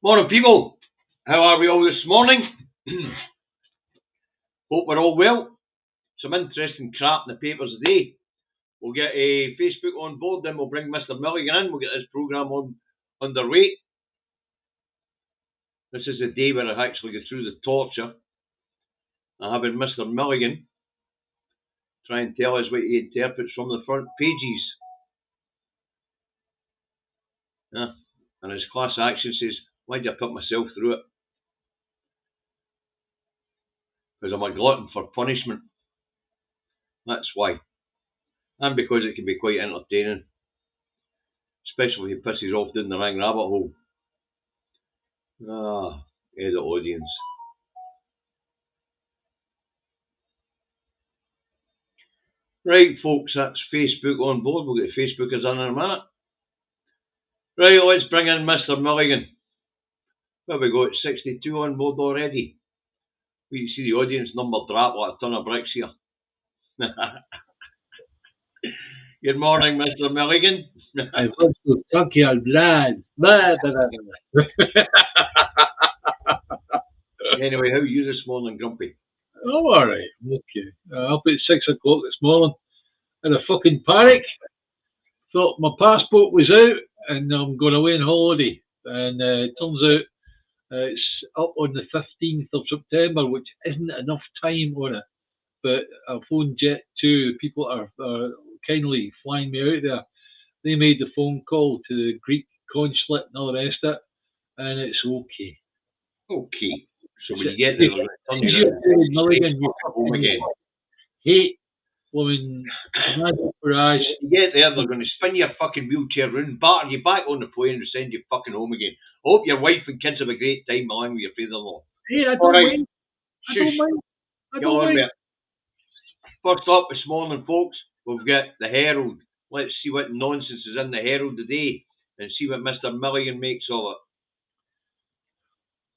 Morning, people. How are we all this morning? Hope we're all well. Some interesting crap in the papers today. We'll get a Facebook on board, then we'll bring Mr. Milligan in. We'll get this programme on underway. This is the day where I actually get through the torture. I'm having Mr. Milligan try and tell us what he interprets from the front pages. Yeah. And his class action says, why do I put myself through it? Because I'm a glutton for punishment. That's why. And because it can be quite entertaining. Especially if he pisses off down the wrong rabbit hole. The audience. Right, folks, that's Facebook on board. We'll get Facebookers in a minute. Right, let's bring in Mr. Milligan. Well, we got 62 on board already. We can see the audience number drop like a ton of bricks here. Good morning, Mr. Milligan. I want to suck your blood. Anyway, how are you this morning, Grumpy? Oh, all right. Okay. Up at 6 o'clock this morning in a fucking panic. Thought my passport was out and I'm going away on holiday. And it turns out it's up on the 15th of September, which isn't enough time on it. But I phoned Jet2. People are kindly flying me out there. They made the phone call to the Greek consulate and all the rest of it. And it's okay. Okay. So when you get there, Milligan, you're home again. Hate women. When you get there, they're going to spin your fucking wheelchair round, batter you back on the plane, and send you fucking home again. I hope your wife and kids have a great time along with your father-in-law. Hey, I don't mind. I don't mind. First up this morning, folks, we've got the Herald. Let's see what nonsense is in the Herald today and see what Mr. Milligan makes of it.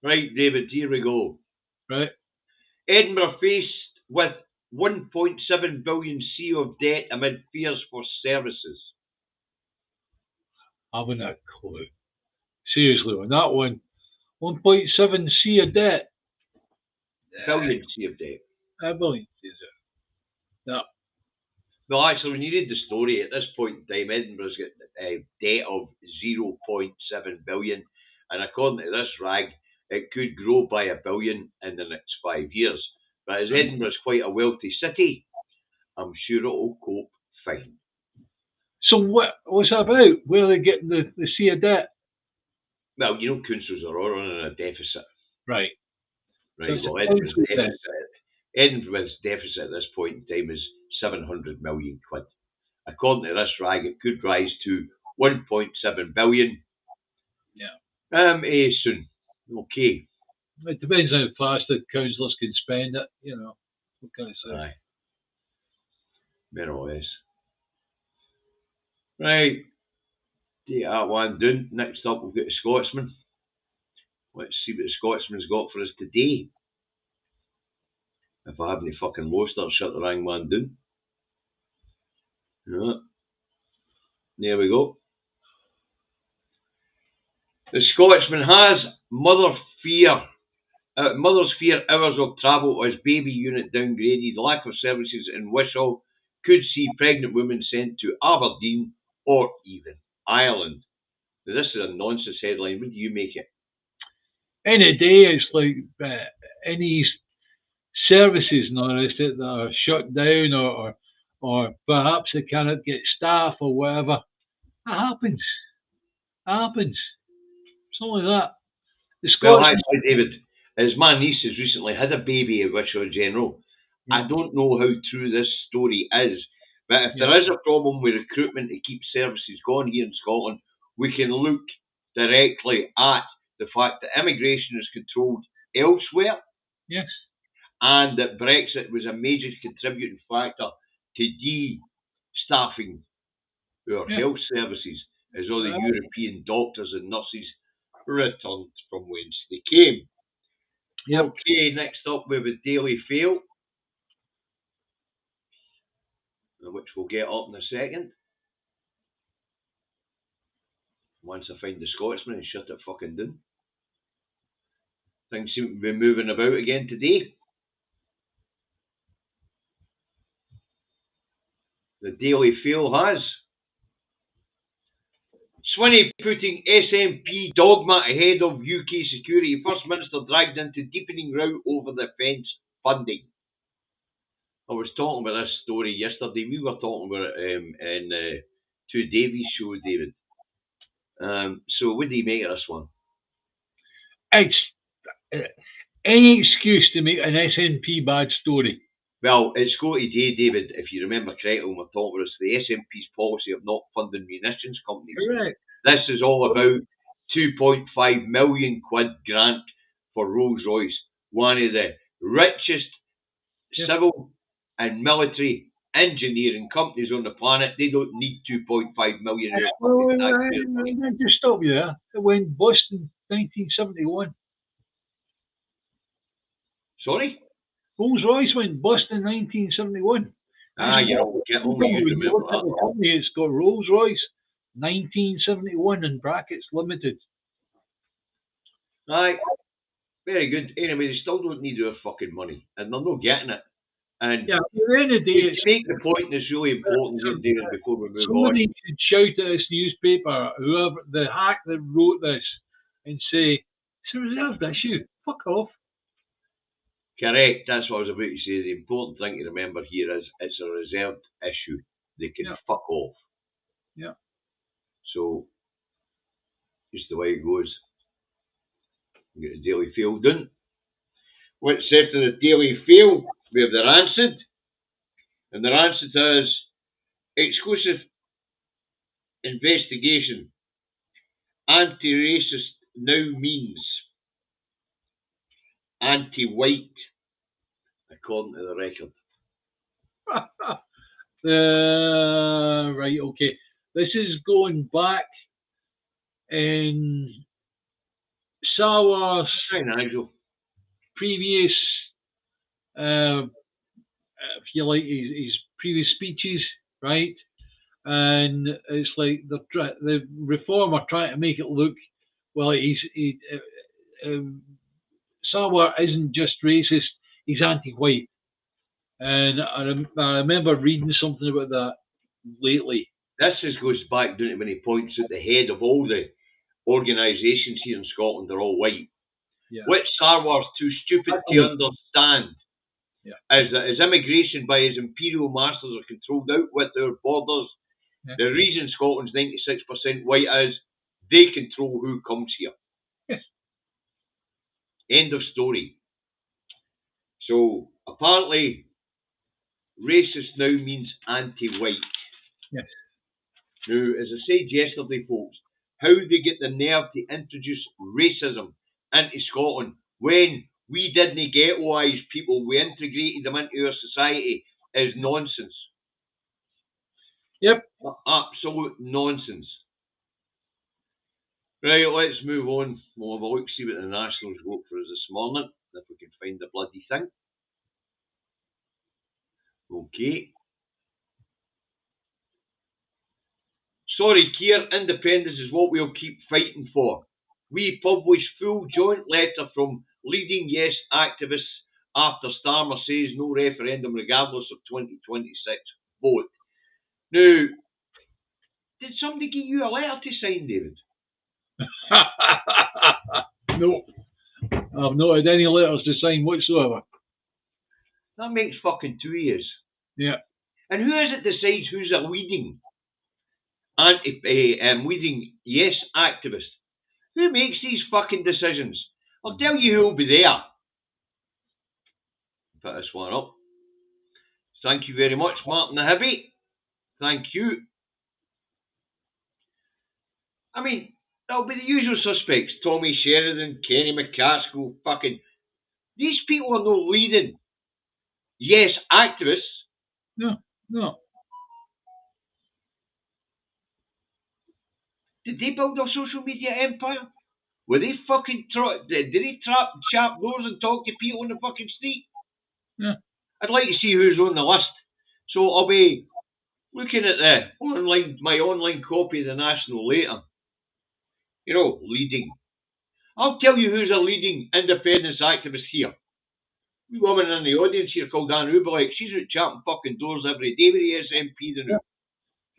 Right, David, here we go. Right. Edinburgh faced with 1.7 billion C of debt amid fears for services. I haven't a clue. Seriously, on that one, 1.7 C of debt. Billion C of debt. A billion C of debt. No. No, actually, when you read the story, at this point in time, Edinburgh's got a debt of 0.7 billion. And according to this rag, it could grow by $1 billion in the next 5 years. But as Edinburgh's quite a wealthy city, I'm sure it'll cope fine. So what's that about? Where are they getting the C of debt? Well, you know, councils are all running a deficit. Right. Right, well, Edinburgh's deficit at this point in time is 700 million quid. According to this rag, it could rise to 1.7 billion. Yeah. Soon. Okay. It depends how fast the councillors can spend it, you know. What can I say? Aye. More or less. Right. Take that one down. Next up, we've got the Scotsman. Let's see what the Scotsman's got for us today. If I haven't fucking lost it, I'll shut the wrong one down. Yeah. There we go. The Scotsman has mother's fear hours of travel as baby unit downgraded. Lack of services in Wishaw could see pregnant women sent to Aberdeen or even Ireland. Now, this is a nonsense headline. What do you make it? Any day, it's like any services and all the rest of it that are shut down or perhaps they cannot get staff or whatever. That happens. Something like that. Well, actually, David, as my niece has recently had a baby at Wishaw General, I don't know how true this story is, but if there is a problem with recruitment to keep services going here in Scotland, we can look directly at the fact that immigration is controlled elsewhere. Yes. And that Brexit was a major contributing factor to de-staffing our health services as all the European doctors and nurses returned from whence they came. Yep. Okay, next up we have a Daily Fail, which we'll get up in a second. Once I find the Scotsman and shut it fucking down. Things seem to be moving about again today. The Daily Fail has. Swinney putting SNP dogma ahead of UK security. First Minister dragged into deepening row over defence funding. I was talking about this story yesterday. We were talking about it in Two Davies show, David. So what do you make of this one? It's any excuse to make an SNP bad story. Well, it's got today, David, if you remember correctly when we're talking about this, the SNP's policy of not funding munitions companies. Correct. This is all about 2.5 million quid grant for Rolls-Royce, one of the richest civil and military engineering companies on the planet. They don't need 2.5 million. Just stop you there. It went bust in 1971. Sorry? Rolls-Royce went bust in 1971. Only you remember that. Company, it's got Rolls-Royce, 1971 in brackets, limited. Aye, very good. Anyway, they still don't need their fucking money, and they're not getting it. And yeah, at the end of the day, to make the point that's really important here, David, before we move on. Somebody should shout at this newspaper, whoever the hack that wrote this, and say, it's a reserved issue. Fuck off. Correct, that's what I was about to say. The important thing to remember here is it's a reserved issue. They can fuck off. Yeah. So, just the way it goes. You get the Daily Fail done. What's after the Daily Fail? We have their answered. And their answer is exclusive investigation. Anti-racist now means anti-white, according to the record. Right, okay. This is going back in Sawar's previous, if you like, his previous speeches, right? And it's like the Reformer trying to make it look, well, Sawar isn't just racist, he's anti-white. And I remember reading something about that lately. This goes back down to when he points out the head of all the organisations here in Scotland are all white. Yeah. Which Sarwar's too stupid to understand is that as immigration by his imperial masters are controlled out with our borders, the reason Scotland's 96% white is they control who comes here. Yes. End of story. So apparently racist now means anti-white. Yes. Now, as I said yesterday, folks, how they get the nerve to introduce racism into Scotland when we didn't ghettoise people, we integrated them into our society is nonsense. Yep. Absolute nonsense. Right, let's move on. We'll have a look, see what the Nationals wrote for us this morning, if we can find the bloody thing. Okay. Sorry, Keir, independence is what we'll keep fighting for. We publish full joint letter from leading yes activists after Starmer says no referendum regardless of 2026 vote. Now, did somebody give you a letter to sign, David? No. I've not had any letters to sign whatsoever. That makes fucking 2 years. Yeah. And who is it decides who's a leading leading yes activist? Who makes these fucking decisions? I'll tell you who'll be there. Put this one up. Thank you very much, Martin the Heavy. Thank you. I mean, there'll be the usual suspects. Tommy Sheridan, Kenny McCaskill, fucking... These people are no leading yes activists. No. Did they build a social media empire? Were they fucking... Did they trap sharp doors and talk to people on the fucking street? Yeah. I'd like to see who's on the list. So I'll be looking at my online copy of the National later. You know, leading. I'll tell you who's a leading independence activist here. We woman in the audience here called Anne Ubelek. She's out champing fucking doors every day with the SNP.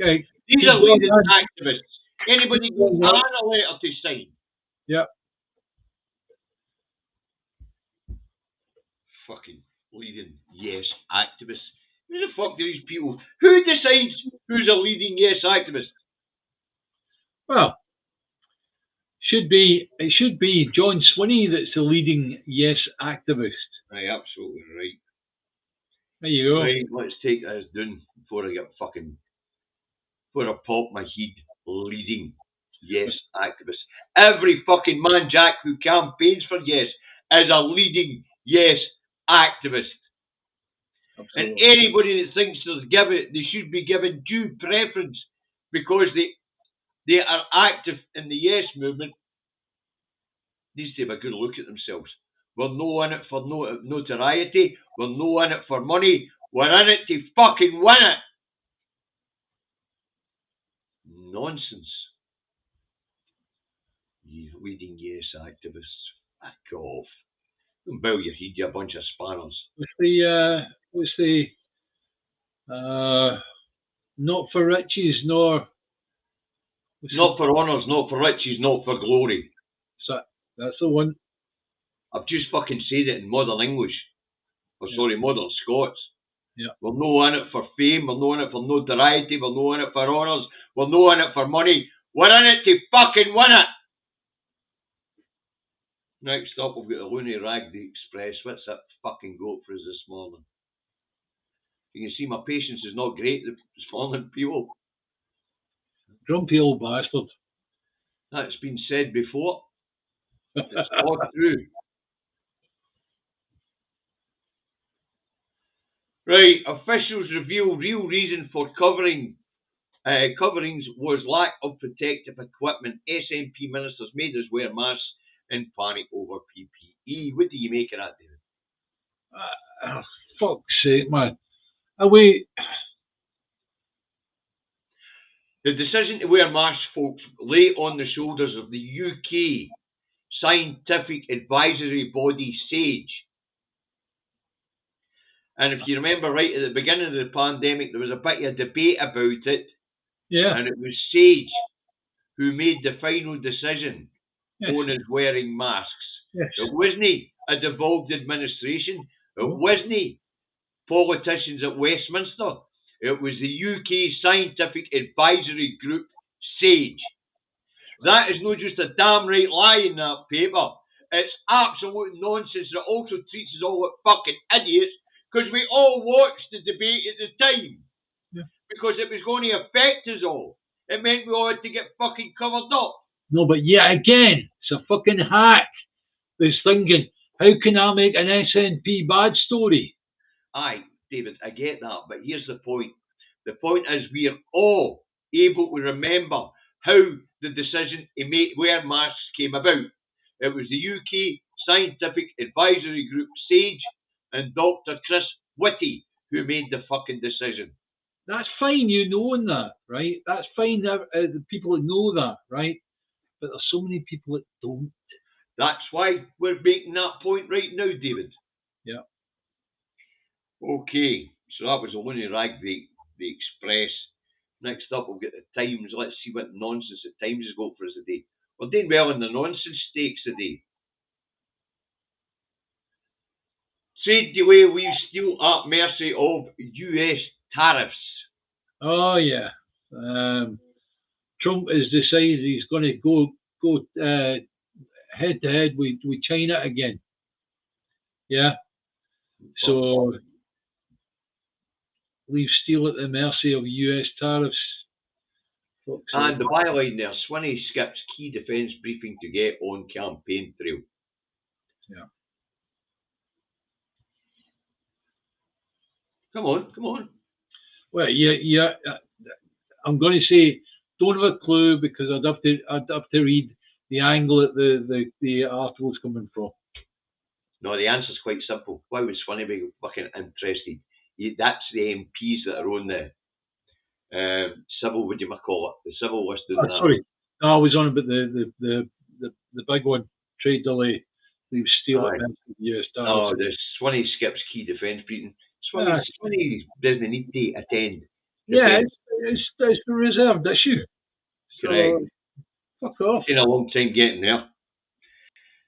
Okay. These are leading activists. Anybody give Anne a letter to sign? Yeah. Fucking leading yes activists. Who the fuck do these people? Who decides who's a leading yes activist? Well, it should be John Swinney that's the leading yes activist. Right, absolutely right. There you go. Right, let's take this down before I pop my head. Leading yes activist. Every fucking man jack who campaigns for yes is a leading yes activist. Absolutely. And anybody that thinks they should be given due preference because they are active in the yes movement needs to have a good look at themselves. We're no in it for notoriety. We're no in it for money. We're in it to fucking win it. Nonsense. You leading yes activists. Fuck off. Don't bow your head, you a bunch of spanners. What's the not for riches nor not for honours, not for riches, not for glory. So that's the one. I've just fucking said it in modern English. Modern Scots. Yeah. We're no in it for fame, we're no in it for notoriety, we're no in it for honours, we're no in it for money. We're in it to fucking win it. Next up, we've got the Looney Rag, the Express. What's that fucking got for us this morning? You can see my patience is not great this morning, people. Grumpy old bastard. That's been said before. It's all true. Right, officials reveal real reason for coverings was lack of protective equipment. SNP ministers made us wear masks in panic over PPE. What do you make of that, David? Fuck's sake, man. Are we... The decision to wear masks, folks, lay on the shoulders of the UK scientific advisory body, SAGE. And if you remember right at the beginning of the pandemic, there was a bit of debate about it. Yeah. And it was SAGE who made the final decision on us wearing masks. Yes. It wasn't a devolved administration. It wasn't politicians at Westminster. It was the UK Scientific Advisory Group, SAGE. That is not just a damn right lie in that paper. It's absolute nonsense. It also treats us all like fucking idiots because we all watched the debate at the time. Yeah. Because it was going to affect us all. It meant we all had to get fucking covered up. No, but yet again, it's a fucking hack that's thinking, how can I make an SNP bad story? Aye, David, I get that, but here's the point. The point is we are all able to remember how the decision to wear masks came about. It was the UK Scientific Advisory Group, SAGE, and Dr. Chris Whitty who made the fucking decision. That's fine, you knowing that, right? That's fine, the people that know that, right? But there's so many people that don't. That's why we're making that point right now, David. Yeah. Okay, so that was a Looney Rag, the Express. Next up, we'll get the Times. Let's see what nonsense the Times has got for us today. We're doing well in the nonsense stakes today. Trade delay leaves steel at mercy of US tariffs. Oh, yeah. Trump has decided he's going to go head to head with China again. Yeah. So leave steel at the mercy of US tariffs. And the byline there, Swinney skips key defence briefing to get on campaign trail. Yeah. Come on. Well, yeah. I'm going to say don't have a clue because I'd have to read the angle that the article's coming from. No, the answer's quite simple. Why would Swinney be fucking interested? That's the MPs that are on the civil, what do you call it? The civil list. Sorry, no, I was on about the big one. trade delay, leave steel at US Oh, tariffs. the Swinney skips key defence briefing. Yeah. Swinney doesn't need to attend. Yeah, defence. it's a reserved issue. Correct. So, fuck off. Taking a long time getting there.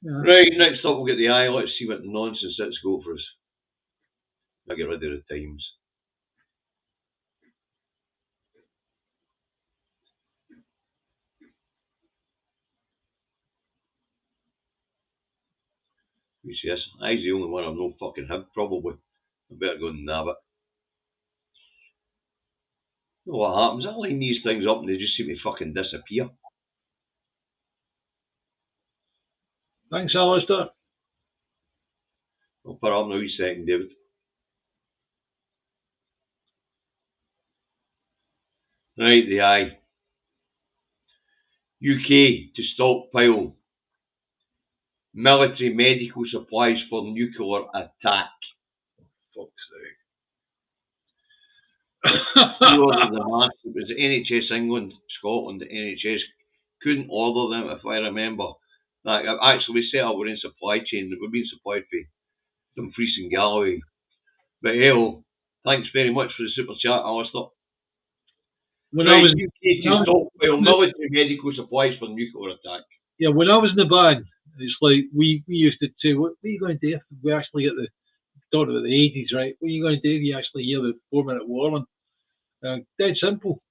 Yeah. Right, next up we'll get the eye. Let's see what nonsense that's go for us. I'll get rid of the Times. You see this? I's the only one I've no fucking have, probably. I better go and nab it. You know what happens? I line these things up and they just seem to fucking disappear. Thanks, Alistair. I'll put it up now, wee second, David. Right, the eye. UK to stockpile military medical supplies for nuclear attack. Fuck's sake. The mass, it was NHS England, Scotland, the NHS couldn't order them, if I remember. Like, actually, we set up our own supply chain. We've been supplied by Dumfries and Galloway. But hell, thanks very much for the super chat, Alistair. When Right, I was UK to stockpile military medical supplies for nuclear attack. yeah, when I was in the band, it's like we used to say, what are you going to do if we actually get the talking about the 80s, right? What are you going to do if you actually hear the 4-minute warning? Dead simple.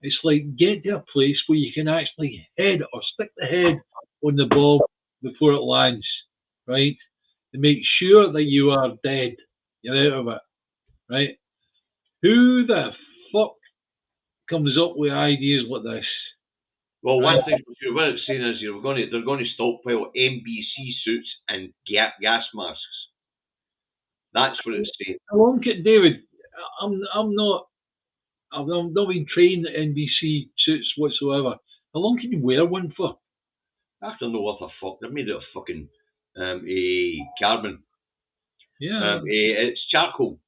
It's like get to a place where you can actually head or stick the head on the bomb before it lands, right? To make sure that you are dead. You're out of it, right? Who the fuck comes up with ideas like this? Well, one thing for sure, what it's saying is they're going to stockpile NBC suits and gas masks. That's what it's saying. How long can David? I've not been trained in NBC suits whatsoever. How long can you wear one for? I don't know what the fuck. They're made out of fucking a carbon. Yeah. It's charcoal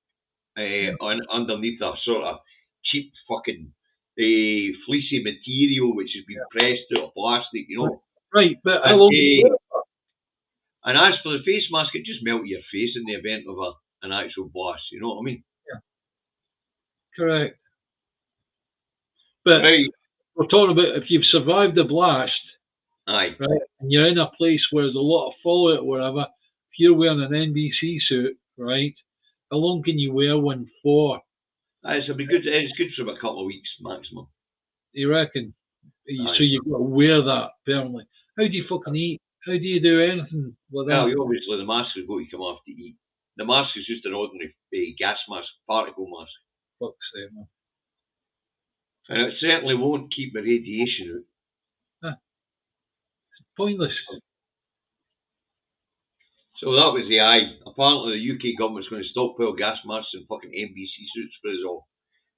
underneath a sort of cheap fucking fleecy material which has been pressed out of plastic, you know. Right, but how long? And as for the face mask, it just melts your face in the event of an actual blast. You know what I mean? Yeah. Correct. But right. We're talking about if you've survived the blast, aye, right, and you're in a place where there's a lot of fallout or whatever, if you're wearing an NBC suit, right, how long can you wear one for? It's good for about a couple of weeks maximum. You reckon? Aye. So you've got to wear that permanently. How do you fucking eat? How do you do anything like that? Well, obviously the mask is going to come off to eat. The mask is just an ordinary gas mask, particle mask. Fuck's sake, man. And it certainly won't keep the radiation out. It's pointless. So that was the eye. Apparently the UK government's going to stockpile gas masks and fucking NBC suits for us all.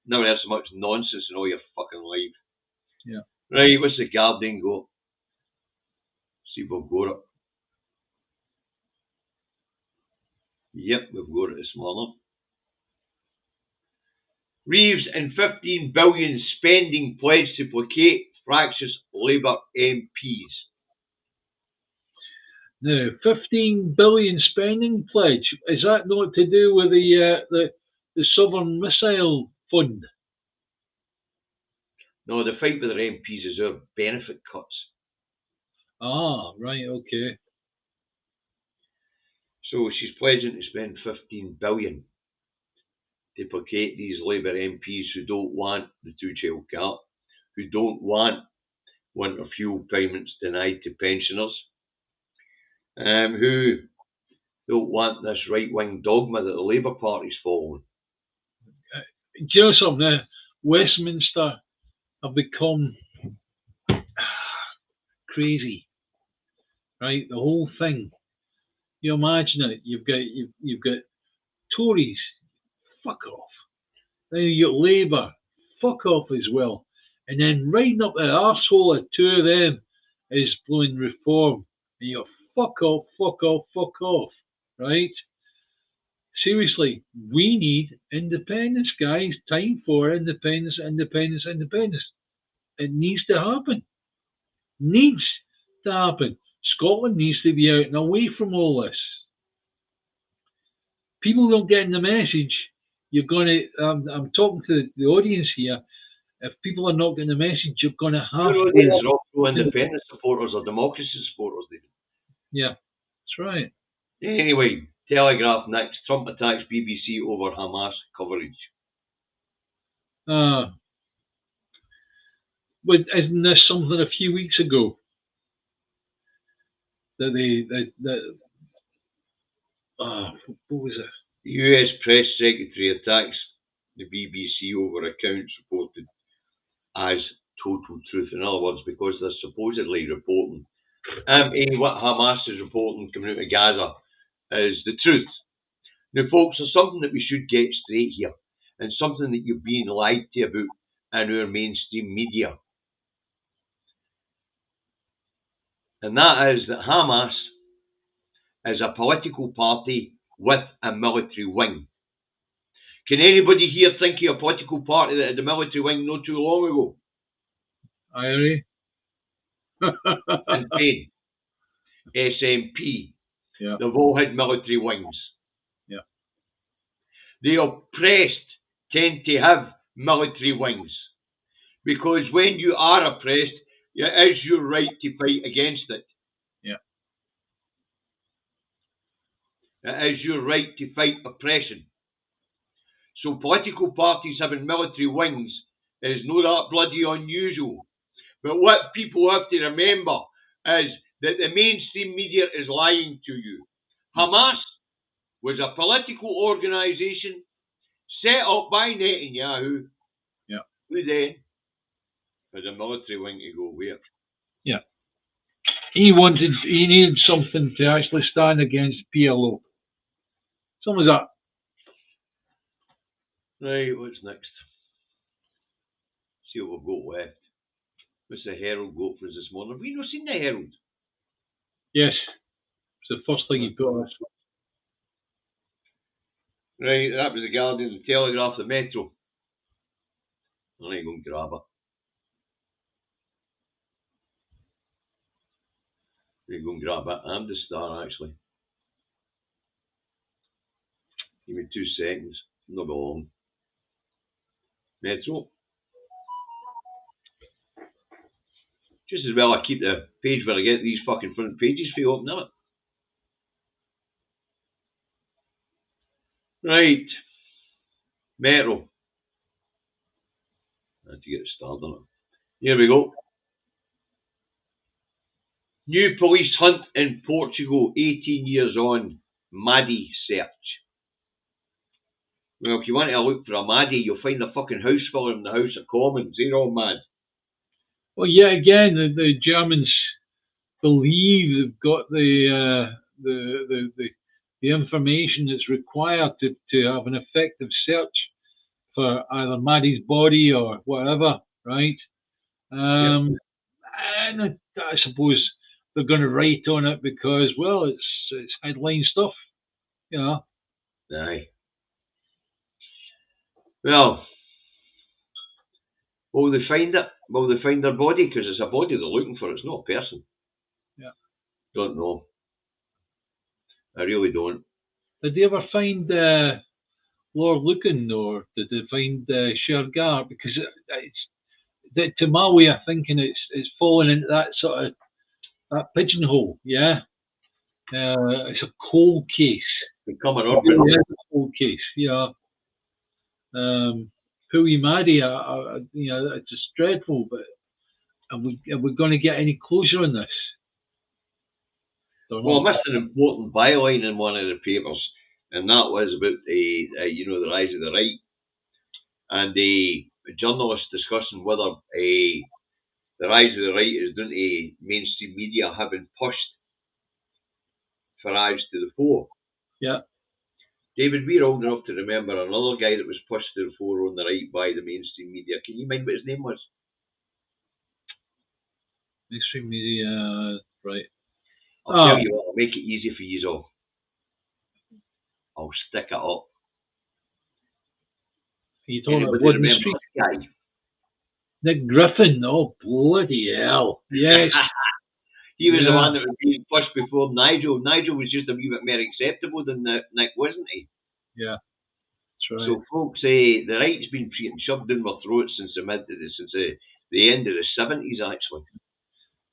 Never heard so much nonsense in all your fucking life. Yeah. Right, what's the Guardian got? See if we've got it. Yep, we've got it this morning. Reeves and 15 billion spending pledge to placate fractious Labour MPs. Now, 15 billion spending pledge, is that not to do with the Southern Missile Fund? No, the fight with their MPs is our benefit cuts. Ah, right, okay. So she's pledging to spend 15 billion to placate these Labour MPs who don't want the two-child cap, who don't want winter fuel payments denied to pensioners, who don't want this right-wing dogma that the Labour Party's following. Do you know something? Westminster have become crazy, right? The whole thing. You imagine it. You've got Tories, fuck off. Then you got Labour, fuck off as well. And then riding up the arsehole of two of them is blowing Reform. And you go, fuck off, right? Seriously, we need independence, guys. Time for independence. It needs to happen. Scotland needs to be out and away from all this. People don't get the message. You're going to. I'm talking to the audience here. If people are not getting the message, you're going to have. These are also independent supporters or democracy supporters. Yeah, that's right. Anyway, Telegraph next. Trump attacks BBC over Hamas coverage. But isn't this something a few weeks ago that what was it? The US press secretary attacks the BBC over accounts reported as total truth. In other words, because they're supposedly reporting what Hamas is reporting coming out of Gaza is the truth. Now, folks, there's something that we should get straight here, and something that you're being lied to about in our mainstream media. And that is that Hamas is a political party with a military wing. Can anybody here think of a political party that had a military wing not too long ago? IRA? And Spain, SNP. Yeah. They've all had military wings. Yeah. The oppressed tend to have military wings. Because when you are oppressed, it is your right to fight against it. Yeah. It is your right to fight oppression. So political parties having military wings is not that bloody unusual. But what people have to remember is that the mainstream media is lying to you. Hamas was a political organisation set up by Netanyahu. Yeah. Who then had a military wing to go where? Yeah. He needed something to actually stand against PLO. Some of that. Right, what's next? See what we've got left. What's the Herald got for us this morning? Have we not seen the Herald? Yes. It's the first thing he put us. Right, that was the Guardian, the Telegraph, the Metro. I'll let you go and grab it. You go and grab it. I'm the Star, actually. Give me 2 seconds. Not long. Metro. Just as well I keep the page where I get these fucking front pages for you open, innit? Right. Metro. I had to get it started on it. Here we go. New police hunt in Portugal, 18 years on. Maddie search. Well, if you want to look for a Maddie, you'll find a fucking house full in the House of Commons. They're all mad. Well, yeah, again, the Germans believe they've got the information that's required to have an effective search for either Maddie's body or whatever, right? And I suppose they're going to write on it because, well, it's headline stuff, you know. Aye. Well, will they find it? Will they find their body? Because it's a body they're looking for. It's not a person. Yeah. Don't know. I really don't. Did they ever find Lord Lucan, or did they find Shergar? Because to my way of thinking, it's fallen into that sort of that pigeonhole. Yeah. It's a cold case. Become an orbit. Yeah, it's a cold case. Yeah. Pooey Maddie, you know, it's just dreadful. But are we going to get any closure on this? Well, I missed an important byline in one of the papers, and that was about the rise of the right, and the journalist discussing whether the rise of the right is down to mainstream media having pushed Farage to the fore. Yeah. David, we're old enough to remember another guy that was pushed to the fore on the right by the mainstream media. Can you mind what his name was? Mainstream media, right. I'll tell you what, I'll make it easy for you all. I'll stick it up. You talking about remember this guy? Nick Griffin, oh bloody hell. Yes. He was the one that was being pushed before Nigel. Nigel was just a wee bit more acceptable than Nick, wasn't he? Yeah, that's right. So, folks, the right's been shoved down our throats since the end of the 70s, actually.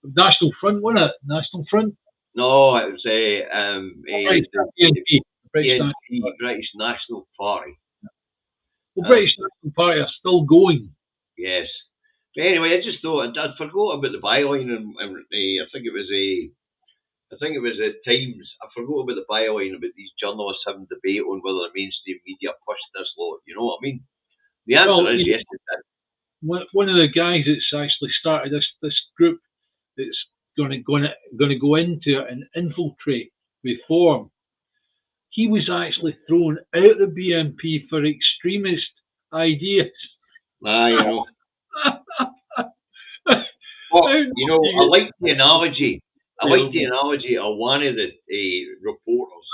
National Front, wasn't it? National Front? No, it was British National Party. Well, British National Party are still going. Yes. But anyway, I just thought I'd forgot about the byline, and I think it was the Times. I forgot about the byline about these journalists having debate on whether the mainstream media pushed this lot. You know what I mean? The answer is yes, it did. One of the guys that's actually started this group that's going to go into it and infiltrate reform. He was actually thrown out of the BNP for extremist ideas. You know. Well, you know, I like the analogy. I like the analogy of one of the reporters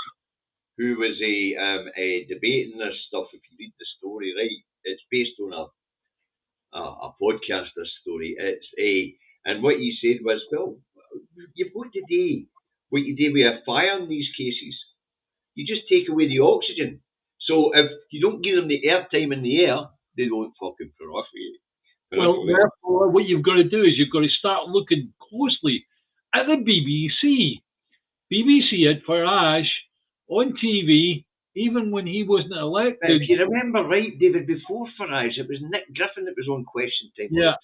who was debating this stuff. If you read the story, right, it's based on a podcast. This story, and what he said was, well, what you do with a fire in these cases, you just take away the oxygen. So if you don't give them the airtime in the air, they don't fucking proliferate. Well, therefore, what you've got to do is you've got to start looking closely at the BBC. BBC had Farage on TV even when he wasn't elected. But if you remember right, David, before Farage, it was Nick Griffin that was on Question Time. Yeah,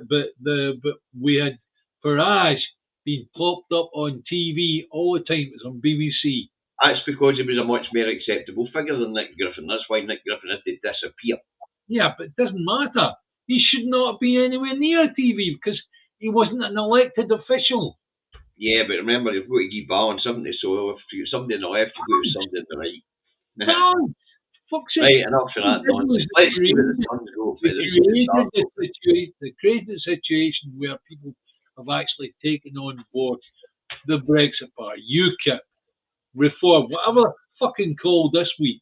but we had Farage being popped up on TV all the time. It was on BBC. That's because he was a much more acceptable figure than Nick Griffin. That's why Nick Griffin had to disappear. Yeah, but it doesn't matter. He should not be anywhere near TV because he wasn't an elected official. Yeah, but remember, you've got to keep balance, haven't you? So if you're somebody on the left, you've got to be somebody on the right. No, fuck's sake. Right, enough of that nonsense. Let's see where the sun's go. They created a situation where people have actually taken on board the Brexit Party, UKIP, Reform, whatever fucking called this week.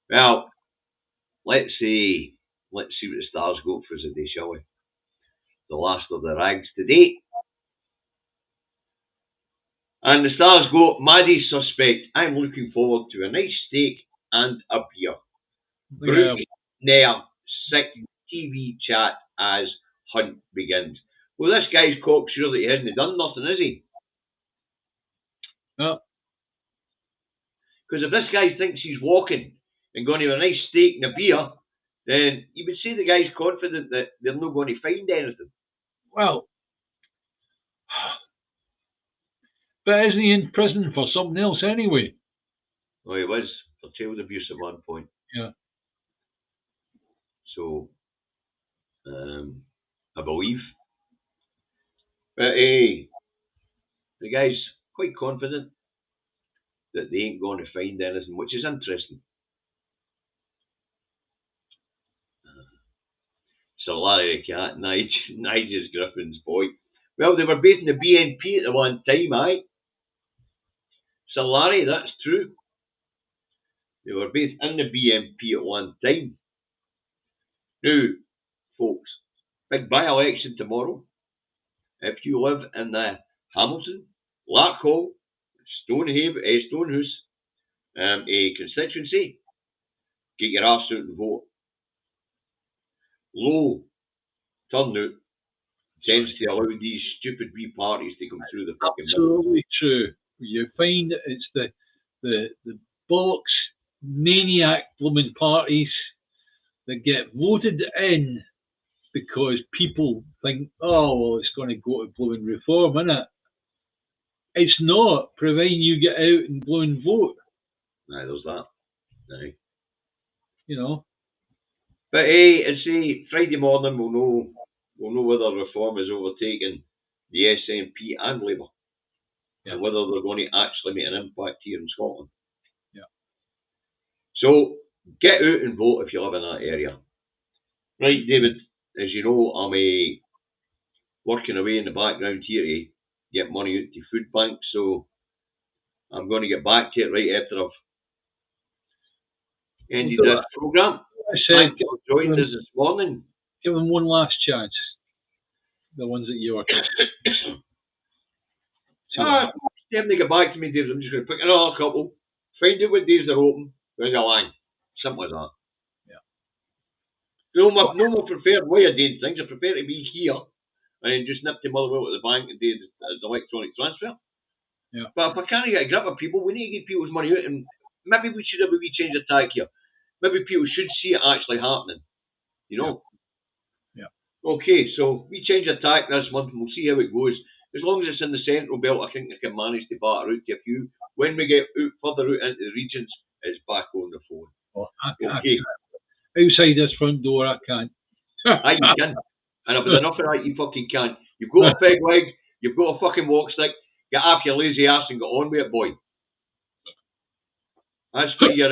Well, let's see what the stars go for us today, shall we? The last of the rags today. And the stars go, Maddie suspect, I'm looking forward to a nice steak and a beer. Brute, Nair, sick TV chat as hunt begins. Well, this guy's cocksure that he hasn't done nothing, is he? No. Because if this guy thinks he's walking and going to have a nice steak and a beer, then you would say the guy's confident that they're not going to find anything. Well, but isn't he in prison for something else anyway? Oh, he was for child abuse at one point. Yeah. So, I believe. But the guy's quite confident that they ain't going to find anything, which is interesting. Sir Larry the Cat, Nigel Griffin's boy. Well, they were both in the BNP at the one time, aye? Sir Larry, that's true. They were both in the BNP at one time. Now, folks, big by-election tomorrow. If you live in the Hamilton, Larkhall, Stonehouse constituency, get your arse out and vote. Low turnout tends to allow these stupid wee parties to come through the fucking middle. Absolutely true. You find that it's the bollocks maniac blooming parties that get voted in because people think, oh, well, it's going to go to blooming reform, innit? It's not, providing you get out and blooming vote. Aye, there's that. Aye. You know. But Friday morning we'll know whether reform has overtaken the SNP and Labour. Yeah. And whether they're going to actually make an impact here in Scotland. Yeah. So get out and vote if you live in that area. Right, David, as you know, I'm working away in the background here to get money out to food banks, so I'm going to get back to it right after I've ended this programme. Thanks for joining us this morning. Give them one last chance. The ones that you are. Them they get back to me, Dave. I'm just going to pick another couple, find out what days they're open, bring along. Simple as that. Yeah. No more preferred way of doing things. I prefer to be here and then just nip to Motherwell at the bank and do the electronic transfer. Yeah. But if I can't get a grip of people, we need to get people's money out, and maybe we should have a wee change of tack here. Maybe people should see it actually happening. You know? Yeah. Okay, so we change of tack this month and we'll see how it goes. As long as it's in the central belt, I think I can manage to batter out to a few. When we get further out into the regions, it's back on the phone. Oh, Okay. Outside this front door, I can't. Aye, you can. And if there's enough of that, you fucking can't. You've got a peg leg, you've got a fucking walk stick, get off your lazy ass and get on with it, boy. As for your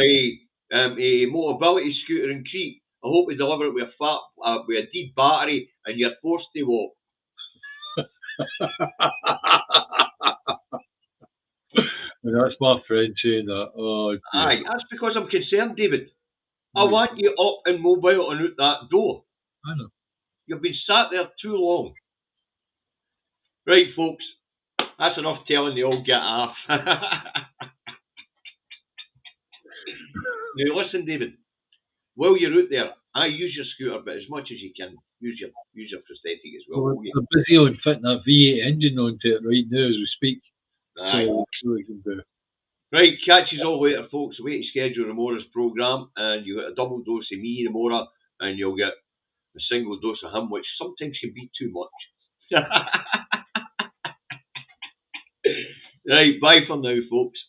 mobility scooter in Crete, I hope we deliver it with a deep battery and you're forced to walk. That's my friend saying that. Oh, dear. Aye, that's because I'm concerned, David. I want you up and mobile and out that door. I know. You've been sat there too long. Right, folks. That's enough telling you all get off. Now listen, David. While you're out there, use your scooter, but as much as you can, use your prosthetic as well. We're busy on fitting a V8 engine onto it right now as we speak. Aye. So we can do. Right, catch you all later, folks. Wait to schedule Ramora's programme, and you get a double dose of me, Ramora, and you'll get a single dose of him, which sometimes can be too much. Right, bye for now, folks.